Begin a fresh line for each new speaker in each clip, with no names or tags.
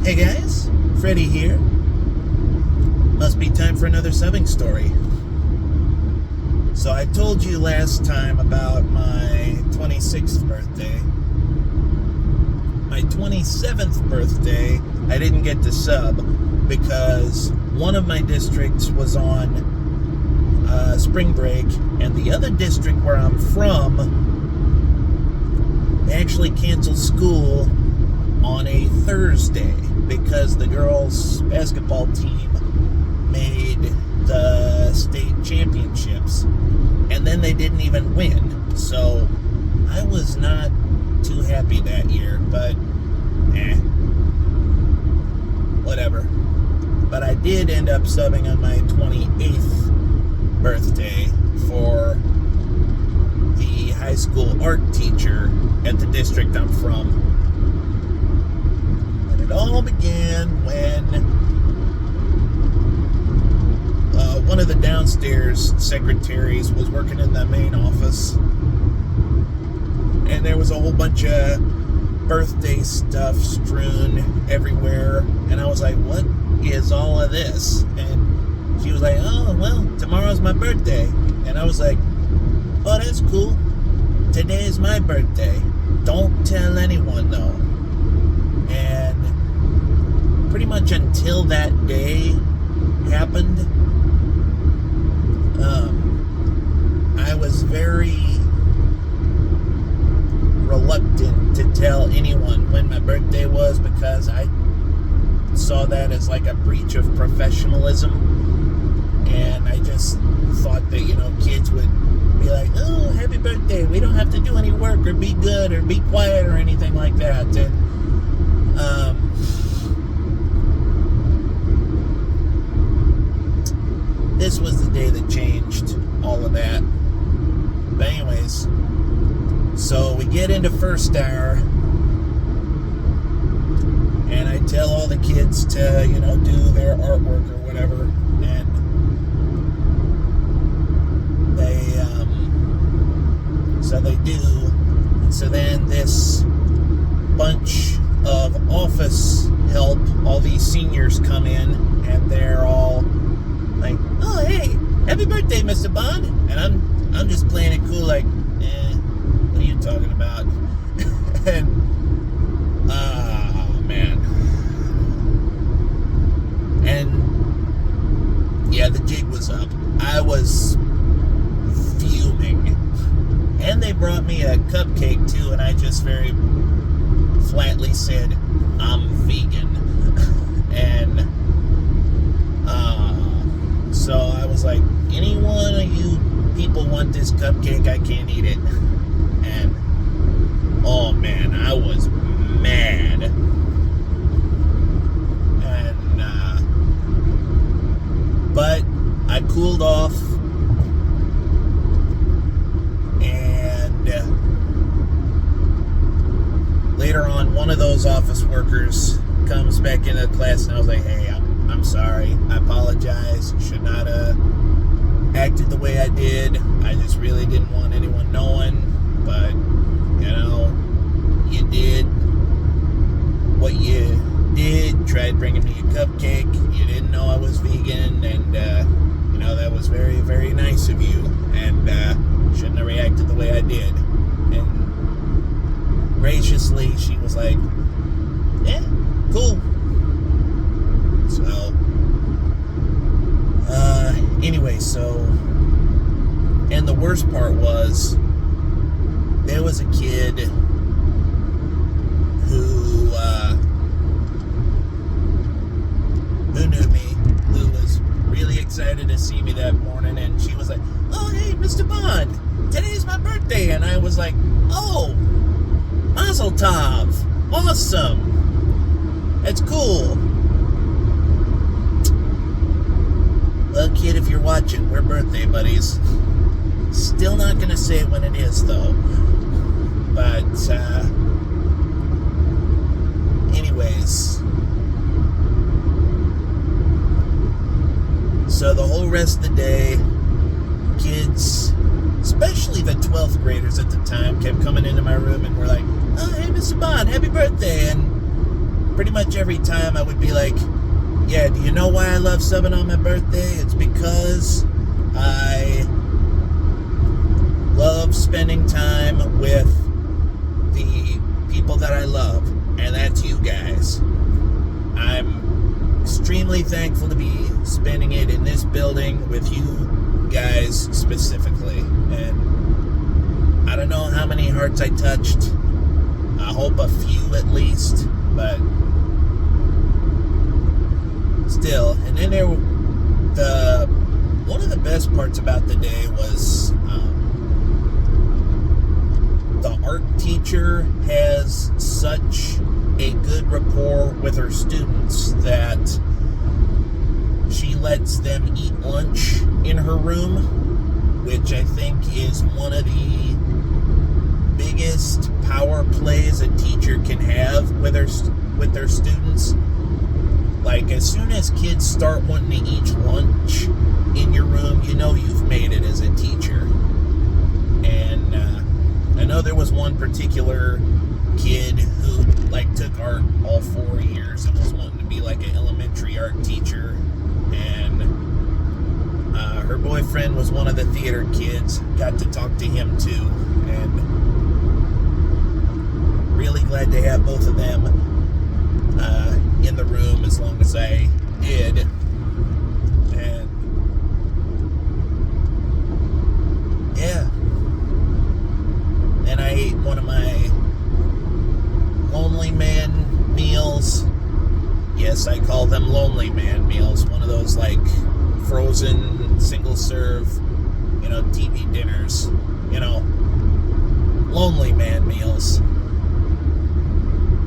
Hey guys, Freddy here. Must be time for another subbing story. So I told you last time about my 26th birthday. My 27th birthday, I didn't get to sub because one of my districts was on spring break, and the other district where I'm from, they actually canceled school on a Thursday because the girls' basketball team made the state championships, and then they didn't even win. So I was not too happy that year, but whatever. But I did end up subbing on my 28th birthday for the high school art teacher at the district I'm from. And it all began when one of the downstairs secretaries was working in the main office, and there was a whole bunch of birthday stuff strewn everywhere, and I was like, what is all of this? And she was like, oh, well, tomorrow's my birthday. And I was like, oh, that's cool. Today is my birthday. Don't tell anyone, though. And pretty much until that day happened, I was very reluctant to tell anyone when my birthday was because I saw that as like a breach of professionalism. And I just thought that, kids would be like, oh, happy birthday. We don't have to do any work or be good or be quiet or anything like that. And, this was the day that changed all of that. But anyways, so we get into first hour, and I tell all the kids to, do their artwork or whatever, and so they do. And so then this bunch of office help, all these seniors come in, and they're all like, oh, hey, happy birthday, Mr. Bond. And I'm just playing it cool, like, what are you talking about? And, man. And, yeah, the jig was up. I was fuming. And they brought me a cupcake, too, and I just very flatly said, I'm vegan. And, so I was like, any one of you people want this cupcake, I can't eat it. And, oh man, I was mad. And, but I cooled off, and later on, one of those office workers comes back into the class, and I was like, hey, I'm sorry. I apologize. Should not have acted the way I did. I just really didn't want anyone knowing. But, you did what you did. Tried bringing me a cupcake. You didn't know I was vegan. And, that was very, very nice of you. And shouldn't have reacted the way I did. And graciously, she was like, yeah, cool. So, anyway, and the worst part was, there was a kid who knew me, who was really excited to see me that morning, and she was like, oh, hey, Mr. Bond, today's my birthday, and I was like, oh, Mazel Tov, awesome, that's cool. Well, kid, if you're watching, we're birthday buddies. Still not gonna say it when it is, though. But, anyways. So the whole rest of the day, kids, especially the 12th graders at the time, kept coming into my room and were like, oh, hey, Mr. Bond, happy birthday. And pretty much every time I would be like, yeah, do you know why I love subbing on my birthday? It's because I love spending time with the people that I love, and that's you guys. I'm extremely thankful to be spending it in this building with you guys specifically. And I don't know how many hearts I touched. I hope a few at least, but still. And then one of the best parts about the day was the art teacher has such a good rapport with her students that she lets them eat lunch in her room, which I think is one of the biggest power plays a teacher can have with their students. Like, as soon as kids start wanting to eat lunch in your room, you know you've made it as a teacher. And I know there was one particular kid who took art all 4 years and was wanting to be like an elementary art teacher, and her boyfriend was one of the theater kids. Got to talk to him too, and really glad to have both of them in the room as long as I did. And yeah, and I ate one of my Lonely Man meals. Yes, I call them Lonely Man meals. One of those frozen single serve, TV dinners, Lonely Man meals.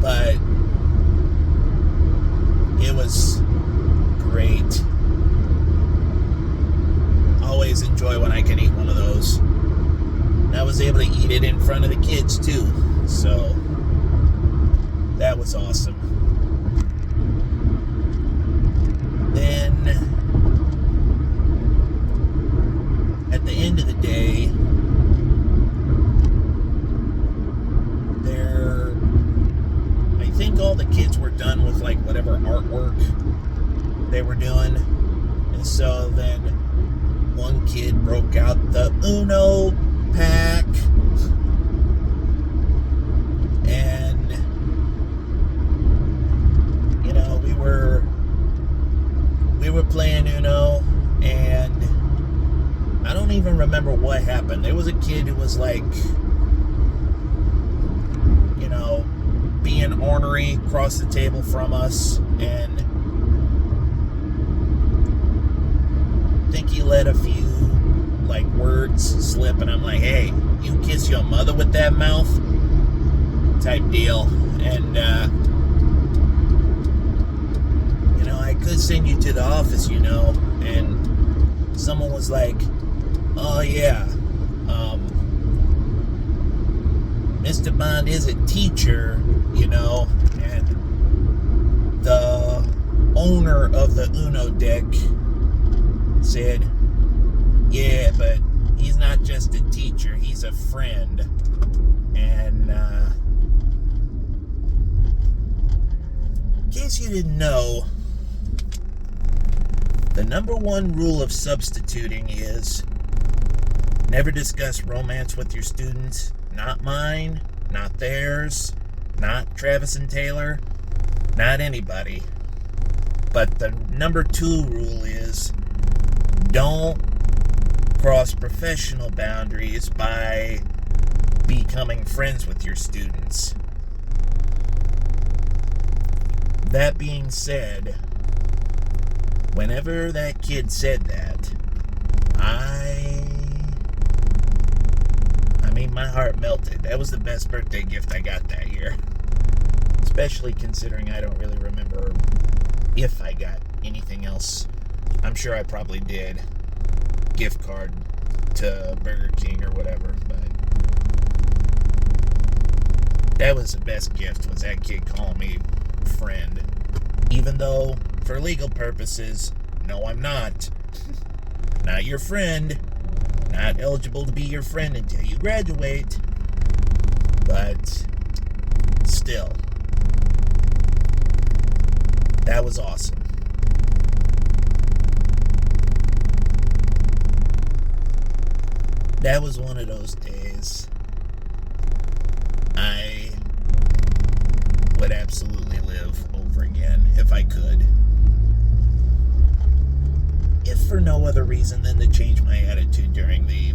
But it was great. Always enjoy when I can eat one of those. And I was able to eat it in front of the kids too. So that was awesome. Then at the end of the day, I think all the kids were done with whatever artwork they were doing. And so then one kid broke out the Uno pack. And we were playing Uno, and I don't even remember what happened. There was a kid who was being ornery across the table from us, and I think he let a few words slip, and I'm like, hey, you kiss your mother with that mouth type deal. And I could send you to the office, and someone was like, oh yeah, Mr. Bond is a teacher, and the owner of the Uno deck said, yeah, but he's not just a teacher, he's a friend. And in case you didn't know, the number one rule of substituting is never discuss romance with your students. Not mine, not theirs, not Travis and Taylor, not anybody. But the number 2 rule is don't cross professional boundaries by becoming friends with your students. That being said, whenever that kid said that, my heart melted. That was the best birthday gift I got that year. Especially considering I don't really remember if I got anything else. I'm sure I probably did. Gift card to Burger King or whatever, but that was the best gift, was that kid calling me friend. Even though, for legal purposes, no, I'm not. Not your friend. Not eligible to be your friend until you graduate. But still. that was awesome. That was one of those days I would absolutely live over again if I could. If for no other reason than to change my attitude during the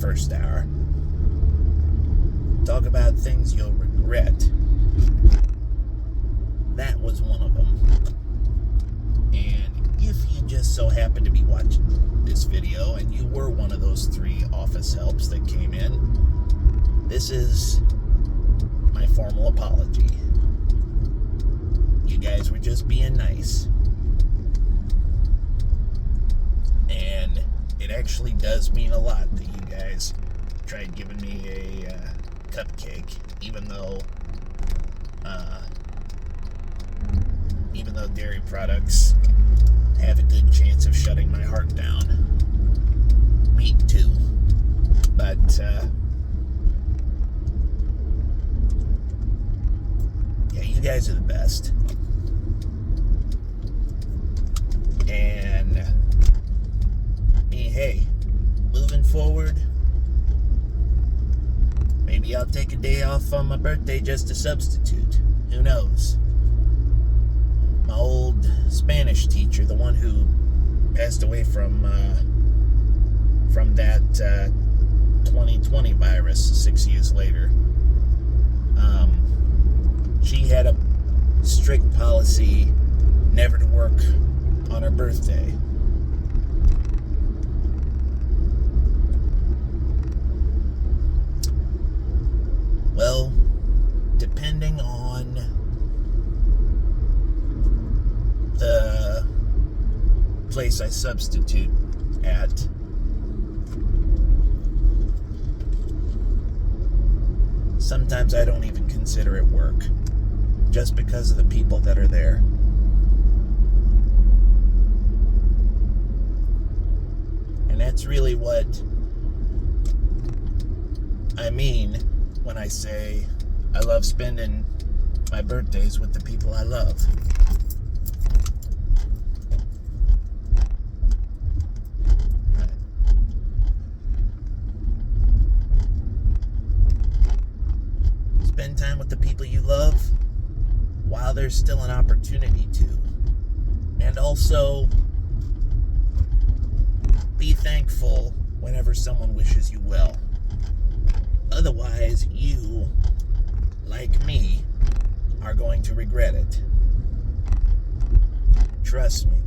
first hour. Talk about things you'll regret. That was one of them. And if you just so happen to be watching this video and you were one of those 3 office helps that came in, this is my formal apology. You guys were just being nice. And it actually does mean a lot that you guys tried giving me a cupcake, even though dairy products have a good chance of shutting my heart down. Meat too. But yeah, you guys are the best. And hey, moving forward, maybe I'll take a day off on my birthday just to substitute. Who knows? My old Spanish teacher, the one who passed away from that 2020 virus 6 years later, she had a strict policy never to work on her birthday. Well, depending on the place I substitute at, sometimes I don't even consider it work, just because of the people that are there. And that's really what I mean when I say I love spending my birthdays with the people I love. Spend time with the people you love while there's still an opportunity to. And also, be thankful whenever someone wishes you well. Otherwise, you, like me, are going to regret it. Trust me.